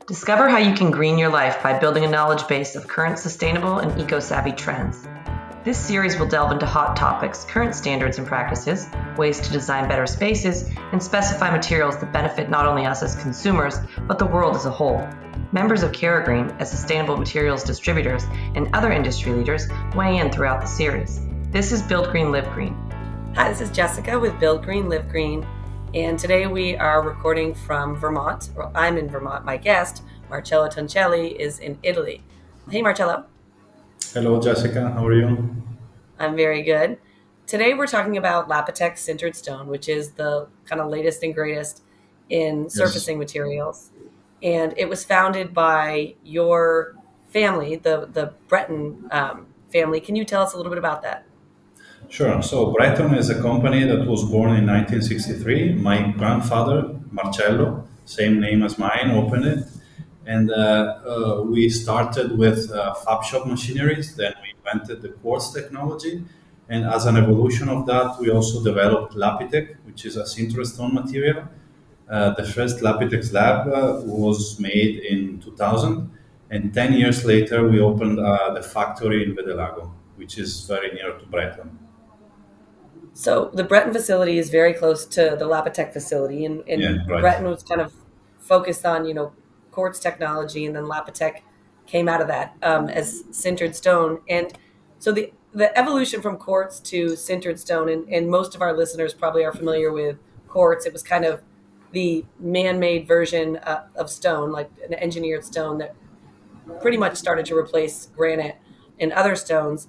Discover how you can green your life by building a knowledge base of current sustainable and eco-savvy trends. This series will delve into hot topics, current standards and practices, ways to design better spaces, and specify materials that benefit not only us as consumers, but the world as a whole. Members of CaraGreen, as sustainable materials distributors, and other industry leaders weigh in throughout the series. This is Build Green, Live Green. Hi, this is Jessica with Build Green, Live Green, and today we are recording from Vermont. Well, I'm in Vermont. My guest, Marcello Toncelli, is in Italy. Hey, Marcello. Hello, Jessica. How are you? I'm very good. Today we're talking about Lapitec sintered stone, which is the kind of latest and greatest in Yes. surfacing materials. And it was founded by your family, the Breton family. Can you tell us a little bit about that? Sure. So Breton is a company that was born in 1963. My grandfather, Marcello, same name as mine, opened it. And we started with fab shop machineries. Then we invented the quartz technology. And as an evolution of that, we also developed Lapitec, which is a sintered stone material. The first Lapitec slab was made in 2000. And 10 years later, we opened the factory in Vedelago, which is very near to Breton. So the Breton facility is very close to the Lapitec facility, and Yeah, right. Breton was kind of focused on, quartz technology, and then Lapitec came out of that as sintered stone. And so the evolution from quartz to sintered stone, and most of our listeners probably are familiar with quartz. It was kind of the man-made version of stone, like an engineered stone that pretty much started to replace granite and other stones.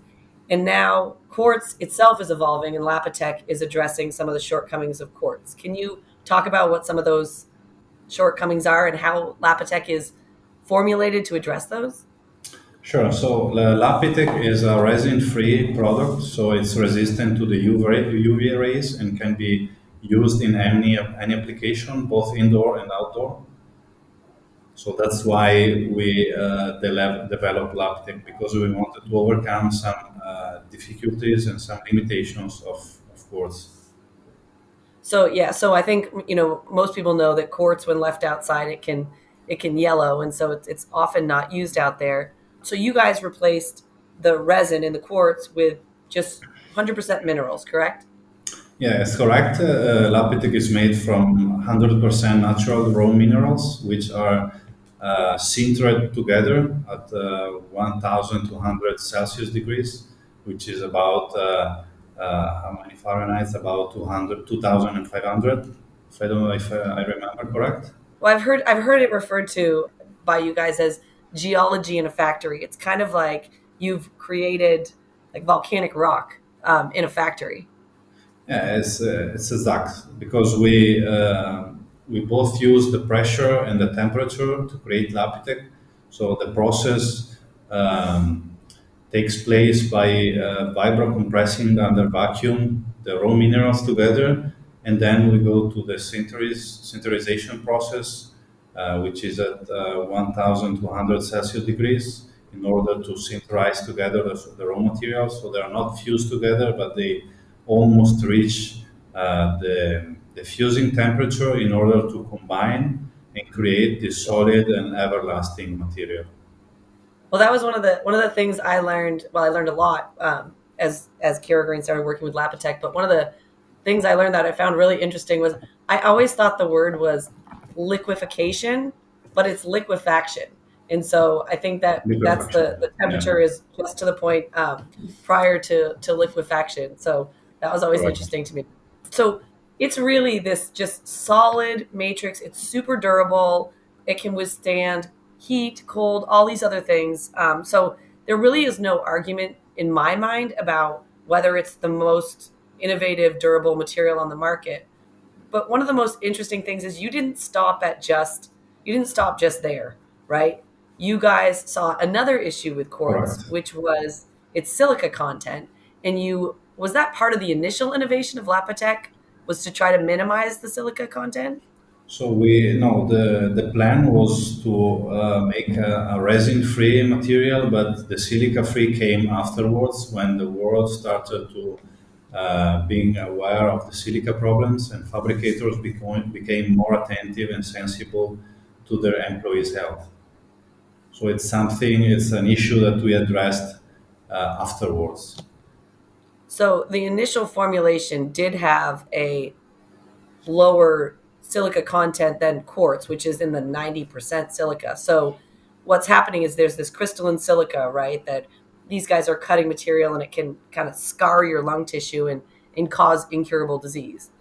And now quartz itself is evolving, and Lapitec is addressing some of the shortcomings of quartz. Can you talk about what some of those shortcomings are and how Lapitec is formulated to address those? Sure. So Lapitec is a resin-free product, so it's resistant to the UV rays and can be used in any application, both indoor and outdoor. So that's why we developed Lapitec, because we wanted to overcome some difficulties and some limitations of course. So yeah, so I think most people know that quartz, when left outside, it can yellow, and so it's often not used out there. So you guys replaced the resin in the quartz with just 100% minerals, correct? Yeah, it's correct. Lapitec is made from 100% natural raw minerals, which are sintered together at 1,200 Celsius degrees, which is about how many Fahrenheit? About 200, 2,500. If I don't know if I remember correct. Well, I've heard it referred to by you guys as geology in a factory. It's kind of like you've created like volcanic rock in a factory. Yeah, it's exact because we both use the pressure and the temperature to create Lapitec. So the process takes place by vibro compressing under vacuum the raw minerals together, and then we go to the sinterization process, which is at 1,200 Celsius degrees, in order to sinterize together the raw materials. So they are not fused together, but they almost reach the fusing temperature in order to combine and create this solid and everlasting material. Well, that was one of the things I learned. Well, I learned a lot as CaraGreen started working with Lapitec. But one of the things I learned that I found really interesting was I always thought the word was liquefaction, but it's liquefaction. And so I think that that's the Liquefaction. Yeah, temperature is just to the point prior to liquefaction. So that was always correct. interesting to me. So it's really this just solid matrix. It's super durable. It can withstand heat, cold, all these other things. So there really is no argument in my mind about whether it's the most innovative, durable material on the market. But one of the most interesting things is you didn't stop just there, right? You guys saw another issue with quartz, Correct. which was its silica content. And you was that part of the initial innovation of Lapitec was to try to minimize the silica content? So we no the plan was to make a resin-free material, but the silica-free came afterwards when the world started to being aware of the silica problems, and fabricators became more attentive and sensible to their employees' health. So it's an issue that we addressed afterwards. So the initial formulation did have a lower silica content than quartz, which is in the 90% silica. So what's happening is there's this crystalline silica, right? That these guys are cutting material and it can kind of scar your lung tissue and cause incurable disease.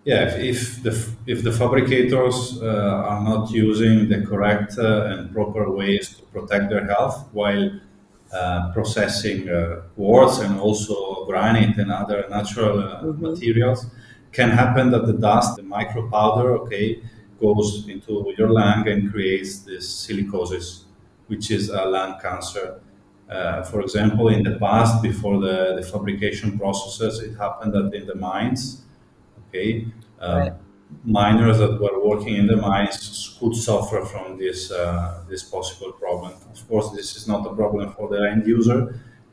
Yeah, if the fabricators are not using the correct and proper ways to protect their health while processing quartz and also granite and other natural Hmm. materials, can happen that the dust, the micro powder, okay, goes into your lung and creates this silicosis, which is a lung cancer. For example, in the past, before the fabrication processes, it happened that in the mines, okay, Right. miners that were working in the mines could suffer from this possible problem. Of course, this is not a problem for the end user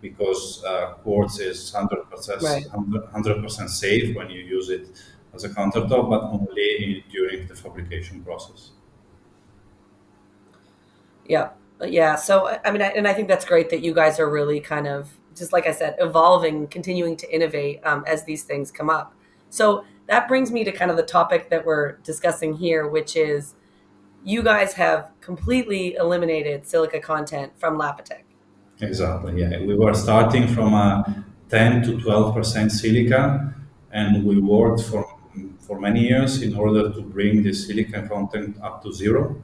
because quartz is 100%, Right. 100% safe when you use it as a countertop, but only during the fabrication process. Yeah. Yeah. So, I mean, and I think that's great that you guys are really kind of, just like I said, evolving, continuing to innovate as these things come up. So that brings me to kind of the topic that we're discussing here, which is you guys have completely eliminated silica content from Lapitec. Exactly. Yeah, we were starting from a 10 to 12% silica, and we worked for many years in order to bring the silica content up to zero.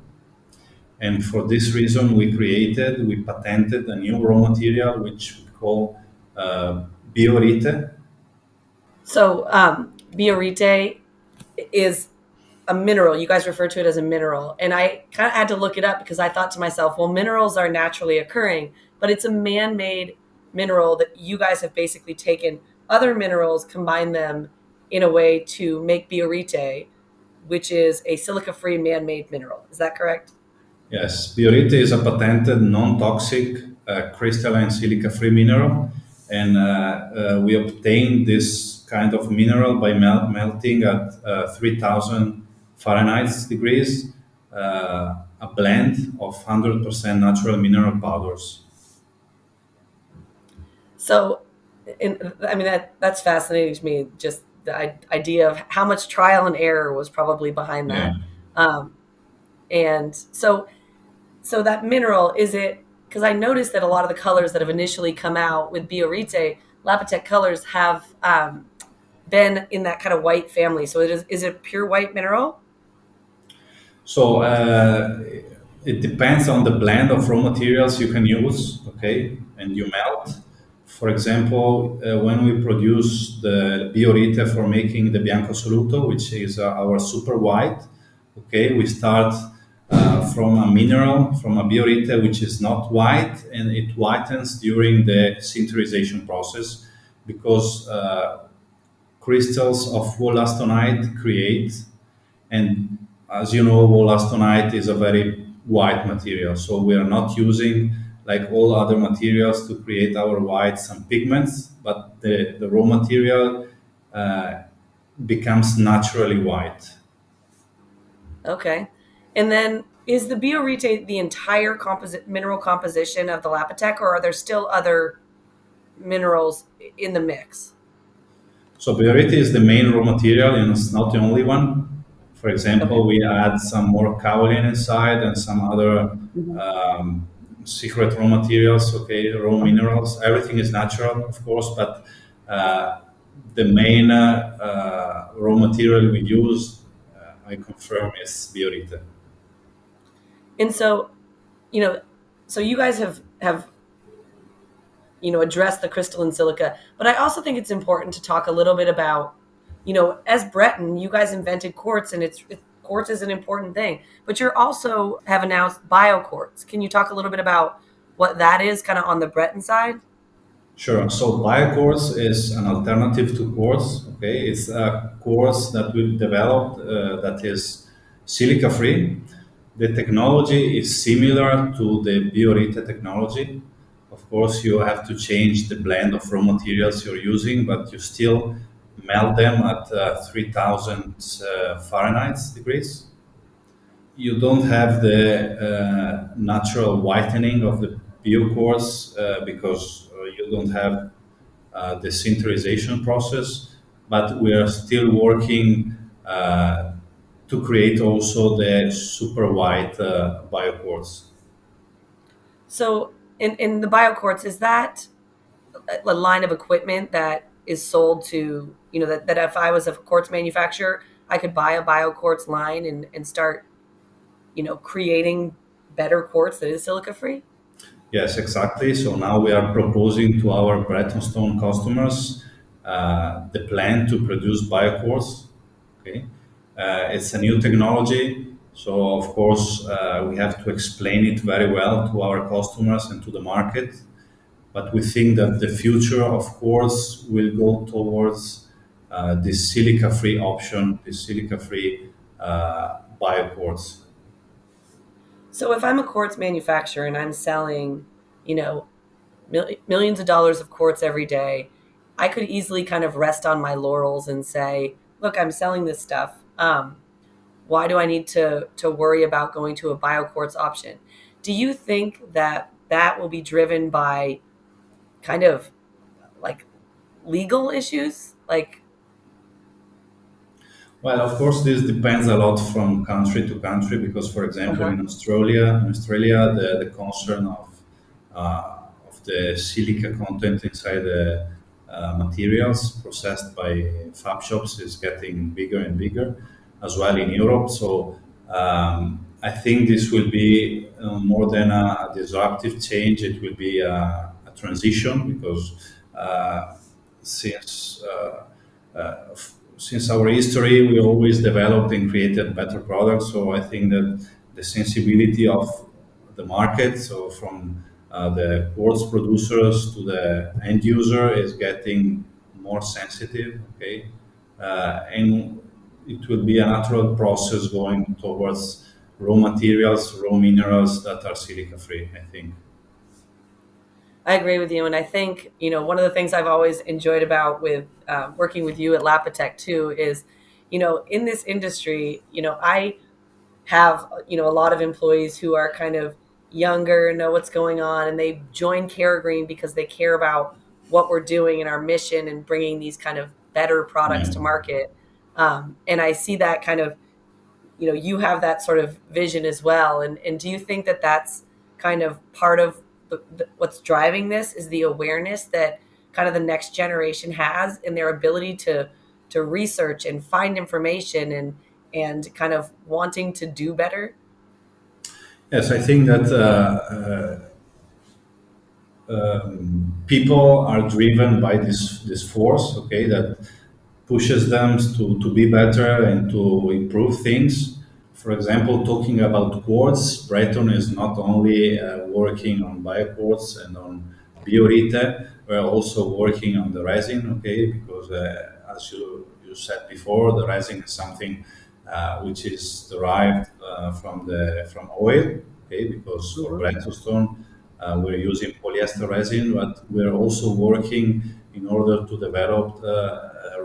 And for this reason, we patented a new raw material which we call Biorite. So, Biorite is a mineral. You guys refer to it as a mineral. And I kind of had to look it up because I thought to myself, well, minerals are naturally occurring, but it's a man made mineral that you guys have basically taken other minerals, combined them in a way to make Biorite, which is a silica free man made mineral. Is that correct? Yes, Biorite is a patented non-toxic crystalline silica-free mineral, and we obtained this kind of mineral by melting at 3,000 Fahrenheit degrees, a blend of 100% natural mineral powders. So, I mean, that's fascinating to me. Just the idea of how much trial and error was probably behind Yeah. that. Um, and so that mineral, is it, because I noticed that a lot of the colors that have initially come out with Biorite, Lapitec colors have been in that kind of white family. So is it a pure white mineral? So it depends on the blend of raw materials you can use, okay, and you melt. For example, when we produce the biorite for making the bianco assoluto, which is our super white, okay, we start from a mineral, from a biorite which is not white, and it whitens during the sinterization process because crystals of wollastonite create, and as you know, wollastonite is a very white material. So we are not using like all other materials to create our whites and pigments, but the raw material uh, becomes naturally white. Okay. And then is the Biorite the entire composite mineral composition of the Lapitec, or are there still other minerals in the mix? So biorite is the main raw material and it's not the only one. For Okay. example, we add some more kaolin inside and some other Mhm. um, secret raw materials, okay, raw minerals. Everything is natural, of course, but the main raw material we use, I confirm, is biorite. And so, you know, so you guys have addressed the crystalline silica, but I also think it's important to talk a little bit about, as Breton, you guys invented quartz, and quartz is an important thing, but you're also have announced bioquartz. Can you talk a little bit about what that is, kind of on the Breton side? Sure. So BioQuartz is an alternative to quartz. Okay, it's a quartz that we've developed that is silica-free. The technology is similar to the Biorite technology. Of course, you have to change the blend of raw materials you're using, but you still melt them at 3,000 Fahrenheit degrees. you don't have the natural whitening of the bioquartz because you don't have the sinterization process, but we are still working to create also the super white bioquartz. So in the BioQuartz, is that a line of equipment that is sold to, that if I was a quartz manufacturer, I could buy a BioQuartz line and start, creating better quartz that is silica free? Yes, exactly. So now we are proposing to our Breton stone customers the plan to produce bioquartz. Okay, it's a new technology, so of course we have to explain it very well to our customers and to the market. But we think that the future, of course, will go towards this silica-free option, this silica-free bioquartz. So if I'm a quartz manufacturer and I'm selling, you know, millions of dollars of quartz every day, I could easily kind of rest on my laurels and say, look, I'm selling this stuff. Why do I need to worry about going to a BioQuartz option? Do you think that that will be driven by kind of like legal issues? Like, Well, of course, this depends a lot from country to country because, for example, uh-huh. in Australia, the concern of the silica content inside the materials processed by fab shops is getting bigger and bigger, as well in Europe. So I think this will be more than a disruptive change. It will be a transition because since since our history, we always developed and created better products. So I think that the sensibility of the market, so from the quartz producers to the end user, is getting more sensitive. Okay, and it will be a natural process going towards raw materials, raw minerals that are silica free. I think. I agree with you, and I think one of the things I've always enjoyed about with working with you at Lapitec too is, in this industry, I have a lot of employees who are kind of younger, know what's going on, and they join CaraGreen because they care about what we're doing and our mission and bringing these kind of better products Yeah. to market. And I see that kind of, you have that sort of vision as well. And do you think that that's kind of part of what's driving this is the awareness that kind of the next generation has in their ability to research and find information and kind of wanting to do better? Yes, I think that people are driven by this force, okay, that pushes them to be better and to improve things. For example, talking about quartz, Breton is not only working on bioquartz and on Biorite, we're also working on the resin, okay, because as you said before, the resin is something which is derived from oil, okay, because for Hmm. Blackstone we're using polyester resin, but we're also working in order to develop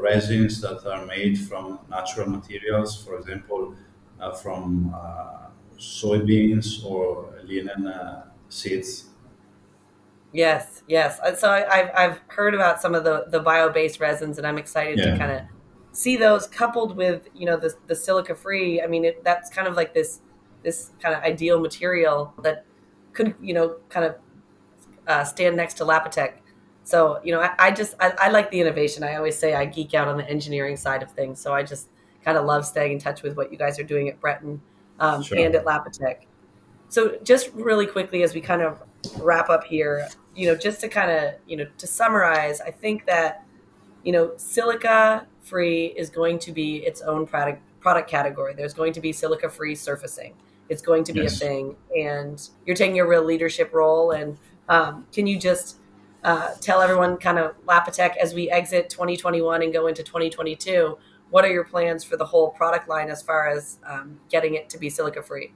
resins that are made from natural materials, for example, from soybeans or linen seeds. Yes, yes. So I've heard about some of the bio-based resins, and I'm excited to Yeah. kind of see those coupled with the silica free. I mean, that's kind of like this kind of ideal material that could kind of stand next to Lapitec. So I like the innovation. I always say I geek out on the engineering side of things. So I just kind of love staying in touch with what you guys are doing at Breton and Sure. at Lapitec. So just really quickly as we kind of wrap up here, just to kind of, to summarize, I think that, silica free is going to be its own product category. There's going to be silica free surfacing. It's going to be a Yes. thing, and you're taking a real leadership role. And can you just tell everyone kind of Lapitec as we exit 2021 and go into 2022, what are your plans for the whole product line as far as getting it to be silica free?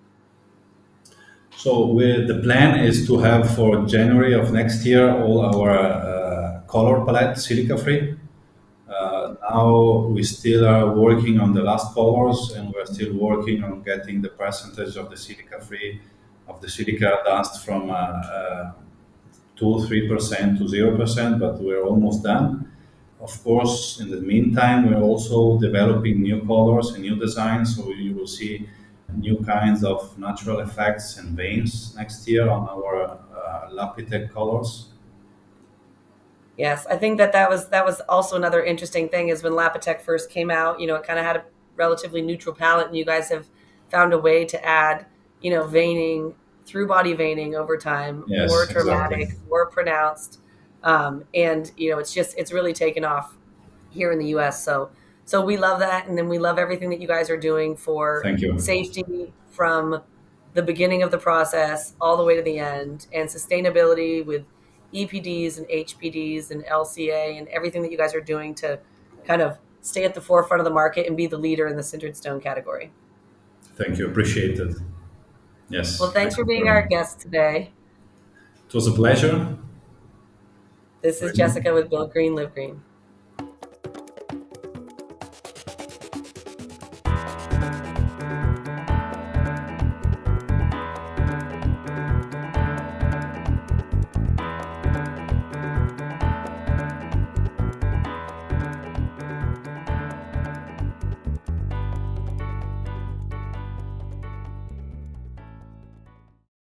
So the plan is to have for January of next year all our color palette silica free. now we still are working on the last colors, and we're still working on getting the percentage of the silica-free, of the silica dust from 2-3% to 0%, but we're almost done. Of course, in the meantime, we're also developing new colors and new designs, so you will see new kinds of natural effects and veins next year on our Lapitec colors. Yes, I think that was also another interesting thing is when Lapitec first came out, it kind of had a relatively neutral palette, and you guys have found a way to add, veining, through body veining over time, more Yes, exactly. dramatic, more pronounced, and it's really taken off here in the U.S. So we love that, and then we love everything that you guys are doing for Thank you. safety from the beginning of the process all the way to the end, and sustainability with EPDs and HPDs and LCA and everything that you guys are doing to kind of stay at the forefront of the market and be the leader in the sintered stone category. Thank you. Appreciate it. Well, Yes, I thanks for being our confirm. guest today. It was a pleasure. This is Jessica with Build Green, Live Green.